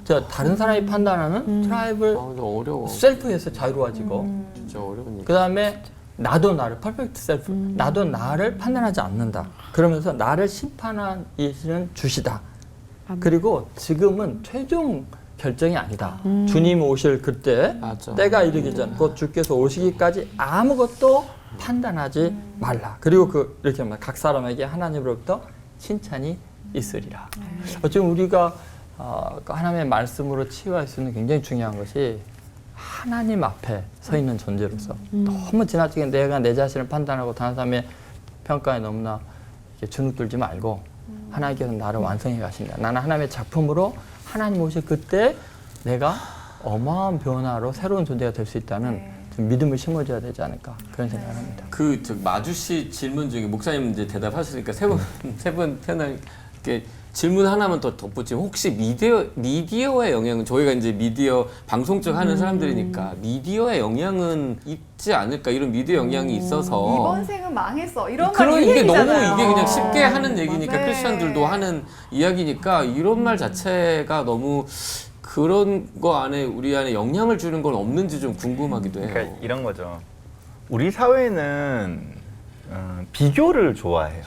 I: 자, 다른 사람이 판단하는 트라이블
G: 어려워.
I: 셀프에서 자유로워지고,
G: 진짜 어려운
I: 그 다음에 나도 나를 퍼펙트 셀프, 나도 나를 판단하지 않는다. 그러면서 나를 심판하시는 주시다. 그리고 지금은 최종 결정이 아니다. 주님 오실 그때
G: 맞아.
I: 때가 이르기 전, 곧 주께서 오시기까지 아무것도 판단하지 말라. 그리고 이렇게 말, 각 사람에게 하나님으로부터 칭찬이 있으리라. 지금 우리가 하나님의 말씀으로 치유할 수 있는 굉장히 중요한 것이 하나님 앞에 서 있는 존재로서 너무 지나치게 내가 내 자신을 판단하고 다른 사람의 평가에 너무나 주눅들지 말고 하나님께서 나를 완성해 가신다. 나는 하나님의 작품으로 하나님 오실 그때 내가 어마어마한 변화로 새로운 존재가 될 수 있다는 좀 믿음을 심어줘야 되지 않을까 그런 생각을 합니다.
G: 저 마주 씨 질문 중에 목사님 이제 대답하시니까 세 분 패널 이렇게 질문 하나만 더 덧붙이면, 혹시 미디어의 영향은, 저희가 이제 미디어 방송 쪽 하는 사람들이니까 미디어의 영향은 있지 않을까, 이런 미디어 영향이 있어서
A: 이번 생은 망했어. 이런
G: 그런
A: 말
G: 이게 너무
A: 얘기잖아요.
G: 이게 그냥 쉽게 하는 얘기니까
A: 네.
G: 크리스천들도 하는 이야기니까 이런 말 자체가 너무 그런 거 안에 우리 안에 영향을 주는 건 없는지 좀 궁금하기도 해요.
C: 그러니까 이런 거죠. 우리 사회는 비교를 좋아해요.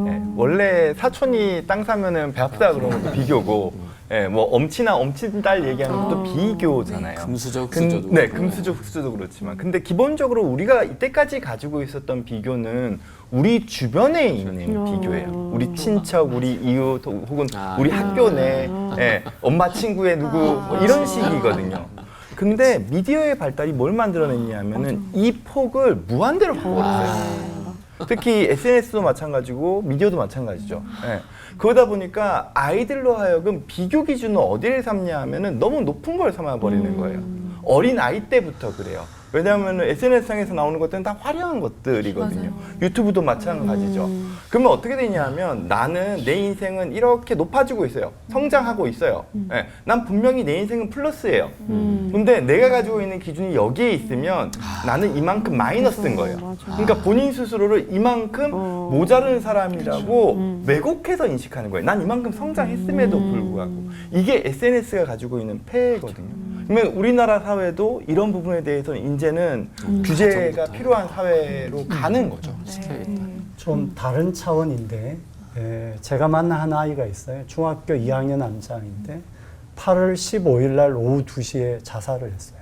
C: 예, 원래 사촌이 땅 사면은 배 아프다 그러는 것도 비교고, 예, 뭐 엄친아 엄친딸 얘기하는 것도 비교잖아요.
G: 금수저 흑수저도
C: 네,
G: 그렇고.
C: 금수저 흑수저도 그렇지만, 근데 기본적으로 우리가 이때까지 가지고 있었던 비교는 우리 주변에 있는 비교예요. 우리 친척, 우리 이웃, 혹은 우리 학교 내 예, 엄마 친구의 누구 뭐 이런 식이거든요. 근데 미디어의 발달이 뭘 만들어냈냐면은 이 폭을 무한대로 바꿔버렸어요. 특히 SNS도 마찬가지고 미디어도 마찬가지죠. 예. 그러다 보니까 아이들로 하여금 비교 기준을 어디를 삼냐 하면은 너무 높은 걸 삼아버리는 거예요. 어린 아이 때부터 그래요. 왜냐하면 SNS상에서 나오는 것들은 다 화려한 것들이거든요. 유튜브도 마찬가지죠. 그러면 어떻게 되냐면 나는 내 인생은 이렇게 높아지고 있어요. 성장하고 있어요. 네, 난 분명히 내 인생은 플러스예요. 근데 내가 가지고 있는 기준이 여기에 있으면 나는 이만큼 마이너스인 거예요. 그러니까 본인 스스로를 이만큼 모자른 사람이라고 왜곡해서 인식하는 거예요. 난 이만큼 성장했음에도 불구하고. 이게 SNS가 가지고 있는 폐해거든요. 그러면 우리나라 사회도 이런 부분에 대해서 이제는 규제가 필요한 사회로 가는 거죠.
E: 좀 다른 차원인데, 제가 만난 한 아이가 있어요. 중학교 2학년 남자인데 8월 15일 날 오후 2시에 자살을 했어요.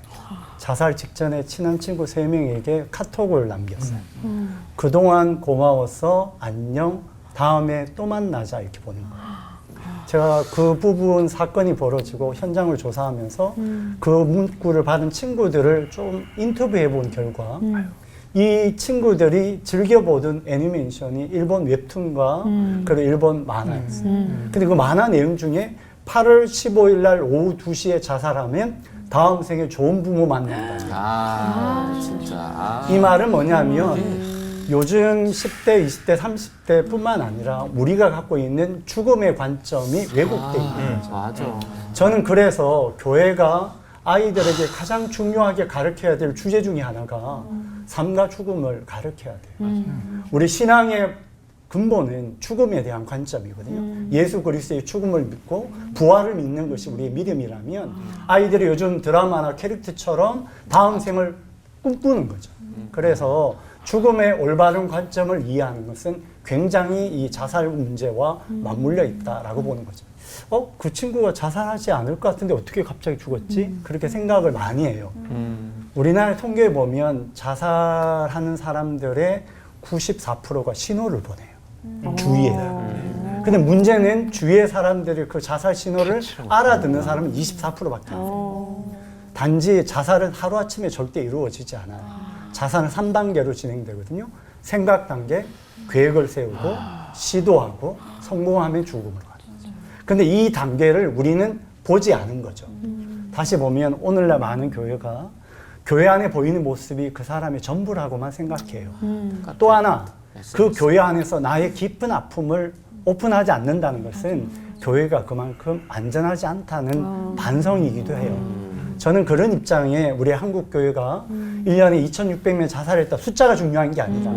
E: 자살 직전에 친한 친구 3명에게 카톡을 남겼어요. 그동안 고마워서 안녕, 다음에 또 만나자, 이렇게 보낸 거예요. 제가 그 부분 사건이 벌어지고 현장을 조사하면서 그 문구를 받은 친구들을 좀 인터뷰해 본 결과 이 친구들이 즐겨보던 애니메이션이 일본 웹툰과 그리고 일본 만화였어요. 근데 그 만화 내용 중에 8월 15일 날 오후 2시에 자살하면 다음 생에 좋은 부모 만난다.
G: 진짜.
E: 이 말은 뭐냐면 요즘 10대, 20대, 30대 뿐만 아니라 우리가 갖고 있는 죽음의 관점이 왜곡되어 있는 거죠.
G: 맞아.
E: 저는 그래서 교회가 아이들에게 가장 중요하게 가르쳐야 될 주제 중에 하나가 삶과 죽음을 가르쳐야 돼요. 우리 신앙의 근본은 죽음에 대한 관점이거든요. 예수 그리스도의 죽음을 믿고 부활을 믿는 것이 우리의 믿음이라면 아이들이 요즘 드라마나 캐릭터처럼 다음 생을 꿈꾸는 거죠. 그래서 죽음의 올바른 관점을 이해하는 것은 굉장히 이 자살 문제와 맞물려 있다라고 보는 거죠. 그 친구가 자살하지 않을 것 같은데 어떻게 갑자기 죽었지? 그렇게 생각을 많이 해요. 우리나라 통계에 보면 자살하는 사람들의 94%가 신호를 보내요. 주위에다. 근데 문제는 주위의 사람들이 그 자살 신호를 알아듣는 사람은 24%밖에 안 돼요. 단지 자살은 하루아침에 절대 이루어지지 않아요. 자살은 3단계로 진행되거든요. 생각 단계, 계획을 세우고 시도하고 성공하면 죽음으로 가는 거죠. 근데 이 단계를 우리는 보지 않은 거죠. 다시 보면 오늘날 많은 교회가 교회 안에 보이는 모습이 그 사람의 전부라고만 생각해요. 또 하나, 그 교회 안에서 나의 깊은 아픔을 오픈하지 않는다는 것은 교회가 그만큼 안전하지 않다는 반성이기도 해요. 저는 그런 입장에 우리 한국 교회가 1년에 2,600명 자살했다. 숫자가 중요한 게 아니라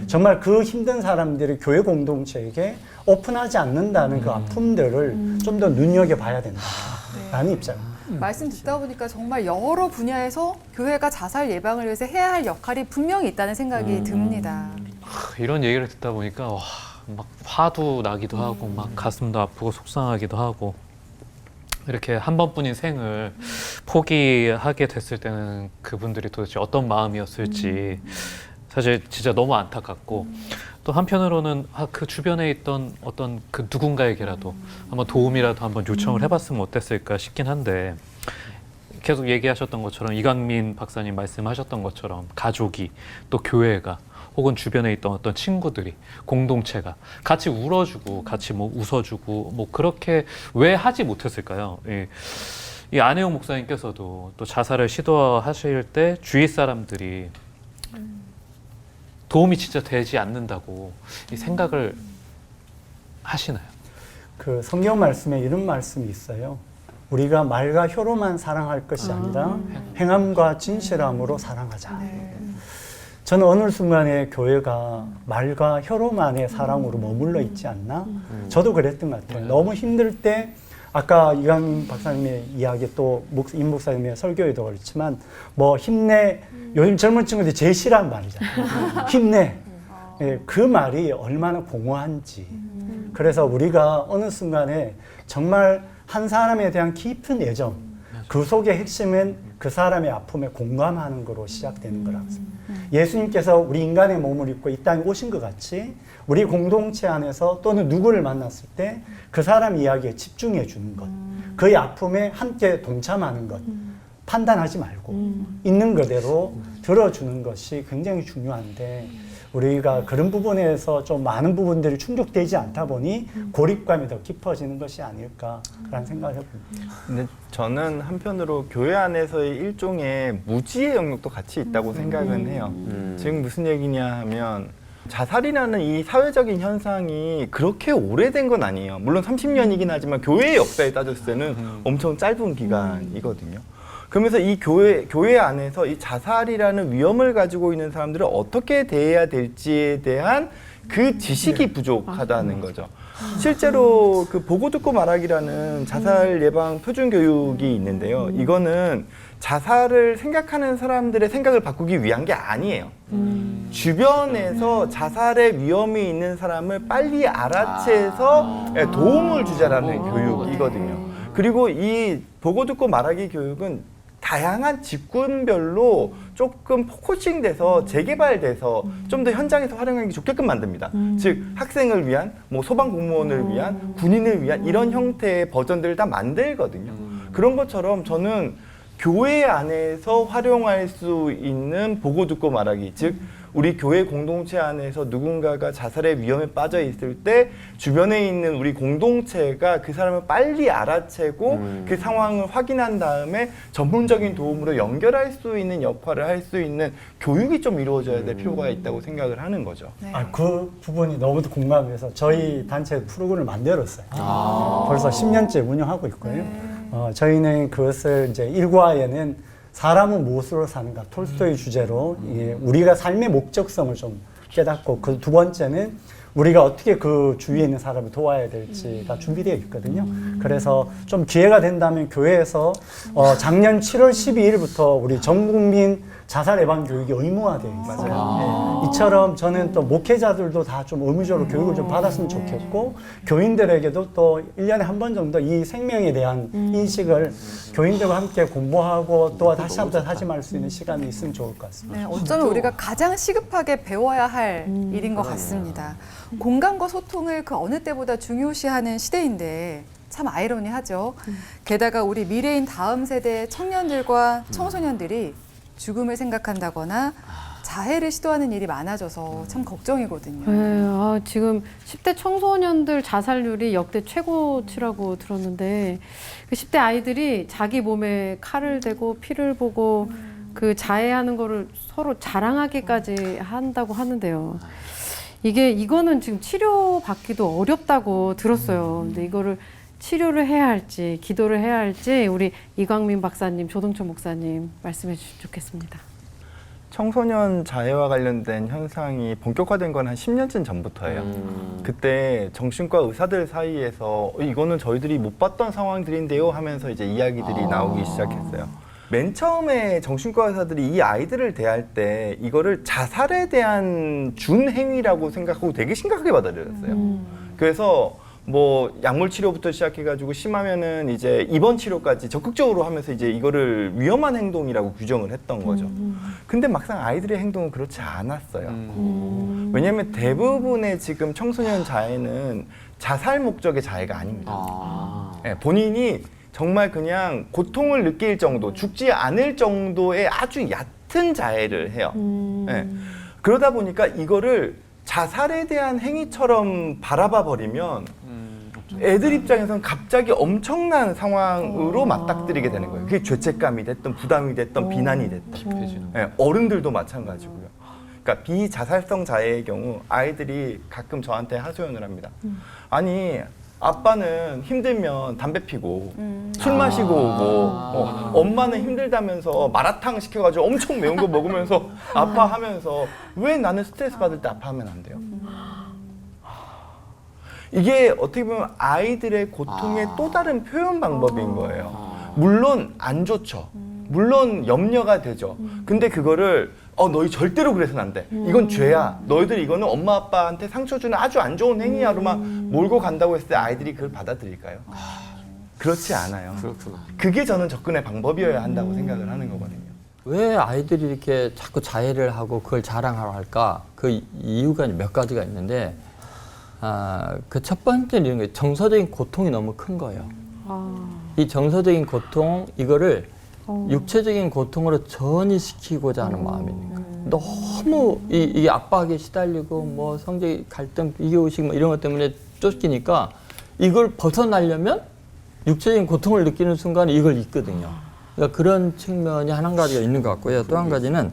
E: 정말 그 힘든 사람들이 교회 공동체에게 오픈하지 않는다는 그 아픔들을 좀 더 눈여겨봐야 된다라는 입장입니다.
A: 말씀 듣다 보니까 정말 여러 분야에서 교회가 자살 예방을 위해서 해야 할 역할이 분명히 있다는 생각이 듭니다.
B: 이런 얘기를 듣다 보니까 와, 막 화도 나기도 하고 막 가슴도 아프고 속상하기도 하고 이렇게 한 번뿐인 생을 포기하게 됐을 때는 그분들이 도대체 어떤 마음이었을지 사실 진짜 너무 안타깝고 또 한편으로는 그 주변에 있던 어떤 그 누군가에게라도 한번 도움이라도 한번 요청을 해봤으면 어땠을까 싶긴 한데 계속 얘기하셨던 것처럼 이강민 박사님 말씀하셨던 것처럼 가족이 또 교회가 혹은 주변에 있던 어떤 친구들이 공동체가 같이 울어주고 같이 뭐 웃어주고 뭐 그렇게 왜 하지 못했을까요? 이 안혜영 목사님께서도 또 자살을 시도하실 때 주위 사람들이 도움이 진짜 되지 않는다고 이 생각을 하시나요?
E: 그 성경 말씀에 이런 말씀이 있어요. 우리가 말과 혀로만 사랑할 것이 아니라 행함과 진실함으로 사랑하자. 저는 어느 순간에 교회가 말과 혀로만의 사랑으로 머물러 있지 않나? 저도 그랬던 것 같아요. 너무 힘들 때 아까 이강민 박사님의 이야기 또 임 목사님의 설교에도 그렇지만 뭐 힘내 요즘 젊은 친구들이 제일 싫어하는 말이잖아요. 힘내. 그 말이 얼마나 공허한지. 그래서 우리가 어느 순간에 정말 한 사람에 대한 깊은 애정, 그 속의 핵심은 그 사람의 아픔에 공감하는 거로 시작되는 거라고 생각합니다. 예수님께서 우리 인간의 몸을 입고 이 땅에 오신 것 같이 우리 공동체 안에서 또는 누구를 만났을 때 그 사람 이야기에 집중해 주는 것, 그의 아픔에 함께 동참하는 것, 판단하지 말고 있는 그대로 들어주는 것이 굉장히 중요한데 우리가 그런 부분에서 좀 많은 부분들이 충족되지 않다 보니 고립감이 더 깊어지는 것이 아닐까라는 생각을 해봅니다.
C: 근데 저는 한편으로 교회 안에서의 일종의 무지의 영역도 같이 있다고 생각은 해요. 지금 무슨 얘기냐 하면 자살이라는 이 사회적인 현상이 그렇게 오래된 건 아니에요. 물론 30년이긴 하지만 교회의 역사에 따졌을 때는 엄청 짧은 기간이거든요. 그러면서 이 교회 안에서 이 자살이라는 위험을 가지고 있는 사람들을 어떻게 대해야 될지에 대한 그 지식이 부족하다는 거죠. 실제로 그 보고 듣고 말하기라는 자살 예방 표준 교육이 있는데요. 이거는 자살을 생각하는 사람들의 생각을 바꾸기 위한 게 아니에요. 주변에서 자살의 위험이 있는 사람을 빨리 알아채서 도움을 주자라는 교육이거든요. 그리고 이 보고 듣고 말하기 교육은 다양한 직군별로 조금 포커싱돼서 재개발돼서 좀 더 현장에서 활용하기 좋게끔 만듭니다. 즉 학생을 위한, 뭐 소방 공무원을 위한, 군인을 위한 이런 형태의 버전들을 다 만들거든요. 그런 것처럼 저는 교회 안에서 활용할 수 있는 보고 듣고 말하기, 즉 우리 교회 공동체 안에서 누군가가 자살의 위험에 빠져 있을 때 주변에 있는 우리 공동체가 그 사람을 빨리 알아채고 그 상황을 확인한 다음에 전문적인 도움으로 연결할 수 있는 역할을 할 수 있는 교육이 좀 이루어져야 될 필요가 있다고 생각을 하는 거죠.
A: 네.
E: 그 부분이 너무 공감해서 저희 단체 프로그램을 만들었어요. 벌써 10년째 운영하고 있고요. 저희는 그것을 이제 일과에는 사람은 무엇으로 사는가 톨스토이 주제로 우리가 삶의 목적성을 좀 깨닫고 그 두 번째는 우리가 어떻게 그 주위에 있는 사람을 도와야 될지가 준비되어 있거든요. 그래서 좀 기회가 된다면 교회에서 작년 7월 12일부터 우리 전 국민 자살 예방 교육이 의무화되어 있어요. 예, 이처럼 저는 또 목회자들도 다 좀 의무적으로 교육을 좀 받았으면 좋겠고 교인들에게도 또 1년에 한 번 정도 이 생명에 대한 인식을 교인들과 함께 공부하고 또 다시 한번 다짐할 수 있는 시간이 있으면 좋을 것 같습니다.
A: 네, 어쩌면 우리가 가장 시급하게 배워야 할 일인 것 같습니다. 공감과 소통을 그 어느 때보다 중요시하는 시대인데 참 아이러니하죠. 게다가 우리 미래인 다음 세대 청년들과 청소년들이 죽음을 생각한다거나 자해를 시도하는 일이 많아져서 참 걱정이거든요.
F: 네, 지금 10대 청소년들 자살률이 역대 최고치라고 들었는데 그 10대 아이들이 자기 몸에 칼을 대고 피를 보고 그 자해하는 거를 서로 자랑하기까지 한다고 하는데요. 이거는 지금 치료받기도 어렵다고 들었어요. 근데 이거를 치료를 해야 할지 기도를 해야 할지 우리 이광민 박사님, 조동철 목사님 말씀해 주시면 좋겠습니다.
C: 청소년 자해와 관련된 현상이 본격화된 건 한 10년쯤 전부터예요. 그때 정신과 의사들 사이에서 이거는 저희들이 못 봤던 상황들인데요 하면서 이제 이야기들이 나오기 시작했어요. 맨 처음에 정신과 의사들이 이 아이들을 대할 때 이거를 자살에 대한 준행위라고 생각하고 되게 심각하게 받아들였어요. 그래서 뭐 약물 치료부터 시작해가지고 심하면은 이제 입원 치료까지 적극적으로 하면서 이제 이거를 위험한 행동이라고 규정을 했던 거죠. 근데 막상 아이들의 행동은 그렇지 않았어요. 왜냐하면 대부분의 지금 청소년 자해는 자살 목적의 자해가 아닙니다. 네, 본인이 정말 그냥 고통을 느낄 정도, 죽지 않을 정도의 아주 얕은 자해를 해요. 네. 그러다 보니까 이거를 자살에 대한 행위처럼 바라봐 버리면 애들 입장에서는 갑자기 엄청난 상황으로 맞닥뜨리게 되는 거예요. 그게 죄책감이 됐든 부담이 됐든 비난이 됐든. 네, 어른들도 마찬가지고요. 그러니까 비자살성 자해의 경우 아이들이 가끔 저한테 하소연을 합니다. 아니 아빠는 힘들면 담배 피고 술 마시고 오고 엄마는 힘들다면서 마라탕 시켜가지고 엄청 매운 거 먹으면서 아파하면서 왜 나는 스트레스 받을 때 아파하면 안 돼요? 이게 어떻게 보면 아이들의 고통의 또 다른 표현 방법인 거예요. 물론 안 좋죠. 물론 염려가 되죠. 근데 그거를 너희 절대로 그래서는 안 돼. 이건 죄야. 너희들 이거는 엄마 아빠한테 상처 주는 아주 안 좋은 행위야로만 몰고 간다고 했을 때 아이들이 그걸 받아들일까요? 그렇지 않아요.
G: 그렇구나.
C: 그게 저는 접근의 방법이어야 한다고 생각을 하는 거거든요.
I: 왜 아이들이 이렇게 자꾸 자해를 하고 그걸 자랑하러 할까? 그 이유가 몇 가지가 있는데 그 첫 번째는 이런 거예요. 정서적인 고통이 너무 큰 거예요. 이 정서적인 고통 이거를 육체적인 고통으로 전이시키고자 하는 마음이니까 너무 이 압박에 시달리고 뭐 성적 갈등, 비교의식 뭐 이런 것 때문에 쫓기니까 이걸 벗어나려면 육체적인 고통을 느끼는 순간에 이걸 잊거든요. 그러니까 그런 측면이 한 가지가 있는 것 같고요. 또 한 가지는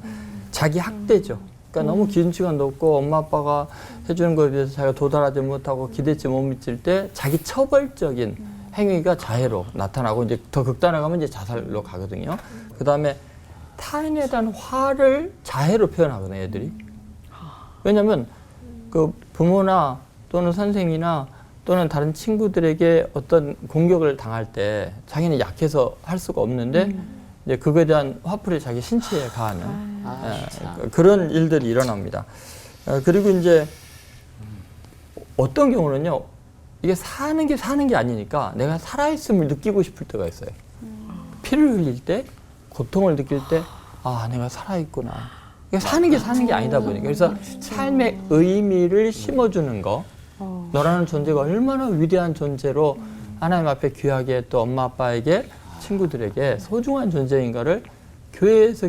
I: 자기 학대죠. 그러니까 너무 기준치가 높고 엄마 아빠가 해주는 것에 비해서 자기가 도달하지 못하고 기대치 못 미칠 때 자기 처벌적인 행위가 자해로 나타나고 이제 더 극단에 가면 이제 자살로 가거든요. 그 다음에 타인에 대한 화를 자해로 표현하거든요, 애들이. 왜냐하면 그 부모나 또는 선생이나 또는 다른 친구들에게 어떤 공격을 당할 때 자기는 약해서 할 수가 없는데 이제 그거에 대한 화풀이 자기 신체에 가하는 그런 일들이 일어납니다. 그리고 이제 어떤 경우는요, 이게 사는 게 아니니까 내가 살아있음을 느끼고 싶을 때가 있어요. 피를 흘릴 때, 고통을 느낄 때, 내가 살아있구나. 이게 사는 게 아니다 보니까. 그래서 삶의 의미를 심어주는 거, 너라는 존재가 얼마나 위대한 존재로 하나님 앞에 귀하게 또 엄마 아빠에게 친구들에게 소중한 존재인가를 교회에서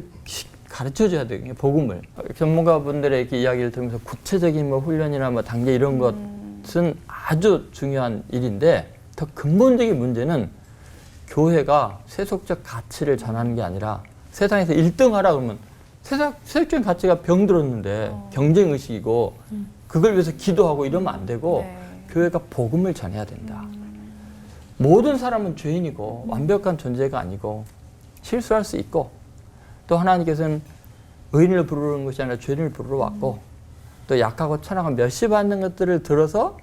I: 가르쳐줘야 돼요. 복음을. 전문가분들의 이렇게 이야기를 들으면서 구체적인 뭐 훈련이나 뭐 단계 이런 것은 아주 중요한 일인데 더 근본적인 문제는 교회가 세속적 가치를 전하는 게 아니라 세상에서 1등 하라 그러면 세속적인 가치가 병들었는데 경쟁의식이고 그걸 위해서 기도하고 이러면 안 되고 교회가 복음을 전해야 된다. 모든 사람은 죄인이고 완벽한 존재가 아니고 실수할 수 있고 또 하나님께서는 의인을 부르는 것이 아니라 죄인을 부르러 왔고 또 약하고 천하가 멸시받는 것들을 들어서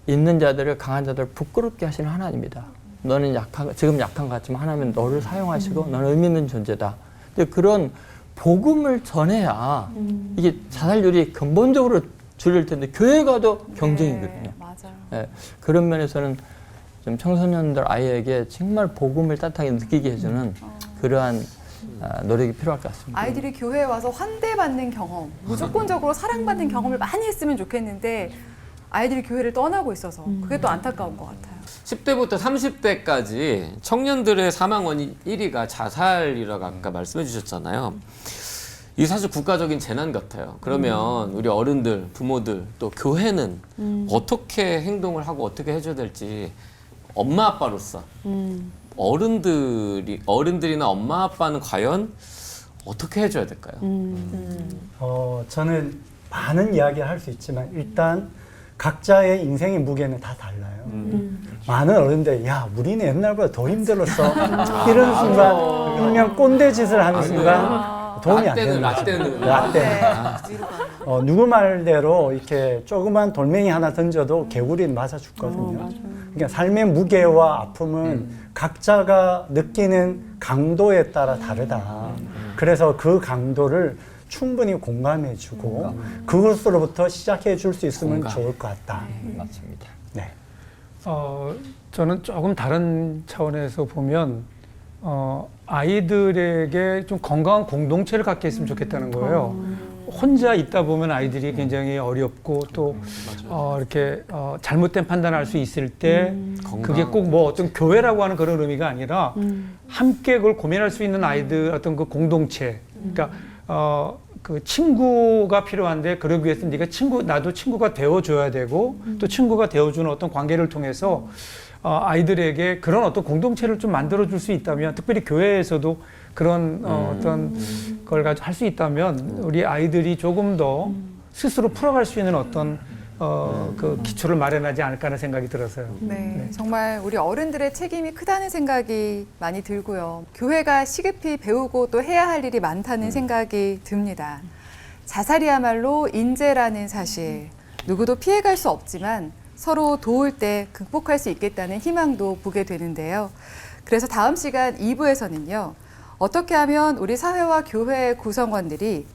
I: 있는 자들을 강한 자들을 부끄럽게 하시는 하나님이다. 너는 지금 약한 것 같지만 하나님은 너를 사용하시고 너는 의미 있는 존재다. 근데 그런 복음을 전해야 이게 자살률이 근본적으로 줄일 텐데 교회가도 경쟁이거든요.
A: 네, 맞아요.
I: 예, 그런 면에서는 좀 청소년들 아이에게 정말 복음을 따뜻하게 느끼게 해주는 그러한 노력이 필요할 것 같습니다.
A: 아이들이 교회에 와서 환대받는 경험, 무조건적으로 사랑받는 경험을 많이 했으면 좋겠는데 아이들이 교회를 떠나고 있어서 그게 또 안타까운 것 같아요.
G: 10대부터 30대까지 청년들의 사망 원인 1위가 자살이라고 아까 말씀해 주셨잖아요. 이게 사실 국가적인 재난 같아요. 그러면 우리 어른들, 부모들, 또 교회는 어떻게 행동을 하고 어떻게 해줘야 될지 엄마 아빠로서 어른들이나 엄마 아빠는 과연 어떻게 해줘야 될까요?
E: 저는 많은 이야기 할 수 있지만 일단 각자의 인생의 무게는 다 달라요. 많은 어른들, 야, 우리는 옛날보다 더 힘들었어. 이런 순간, 그냥 꼰대 짓을 하는 순간 도움이 안 되는 거죠. 라떼는. 누구 말대로 이렇게 조그만 돌멩이 하나 던져도 개구리는 맞아 죽거든요. 그러니까 삶의 무게와 아픔은 각자가 느끼는 강도에 따라 다르다. 그래서 그 강도를 충분히 공감해주고 그것으로부터 시작해 줄 수 있으면 좋을 것 같다.
I: 맞습니다.
E: 네.
H: 저는 조금 다른 차원에서 보면 아이들에게 좀 건강한 공동체를 갖게 했으면 좋겠다는 거예요. 혼자 있다 보면 아이들이 굉장히 어렵고 또 이렇게 잘못된 판단할 수 있을 때 그게 꼭 뭐 어떤 교회라고 하는 그런 의미가 아니라 함께 그걸 고민할 수 있는 아이들 어떤 그 공동체. 그러니까 그 친구가 필요한데 그러기 위해서 네가 나도 친구가 되어줘야 되고 또 친구가 되어주는 어떤 관계를 통해서 아이들에게 그런 어떤 공동체를 좀 만들어줄 수 있다면 특별히 교회에서도 그런 어떤 걸 가지고 할 수 있다면 우리 아이들이 조금 더 스스로 풀어갈 수 있는 어떤 그 기초를 마련하지 않을까 하는 생각이 들어서요.
A: 네, 정말 우리 어른들의 책임이 크다는 생각이 많이 들고요. 교회가 시급히 배우고 또 해야 할 일이 많다는 생각이 듭니다. 자살이야말로 인재라는 사실, 누구도 피해갈 수 없지만 서로 도울 때 극복할 수 있겠다는 희망도 보게 되는데요. 그래서 다음 시간 2부에서는요. 어떻게 하면 우리 사회와 교회의 구성원들이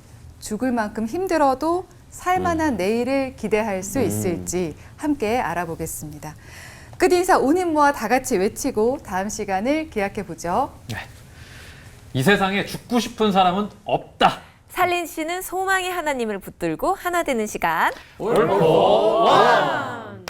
A: 죽을 만큼 힘들어도 살만한 내일을 기대할 수 있을지 함께 알아보겠습니다. 끝인사 온힘 모아 다 같이 외치고 다음 시간을 기약해보죠.
B: 이 세상에 죽고 싶은 사람은 없다.
D: 살린 씨는 소망의 하나님을 붙들고 하나 되는 시간.
B: 옳고 원.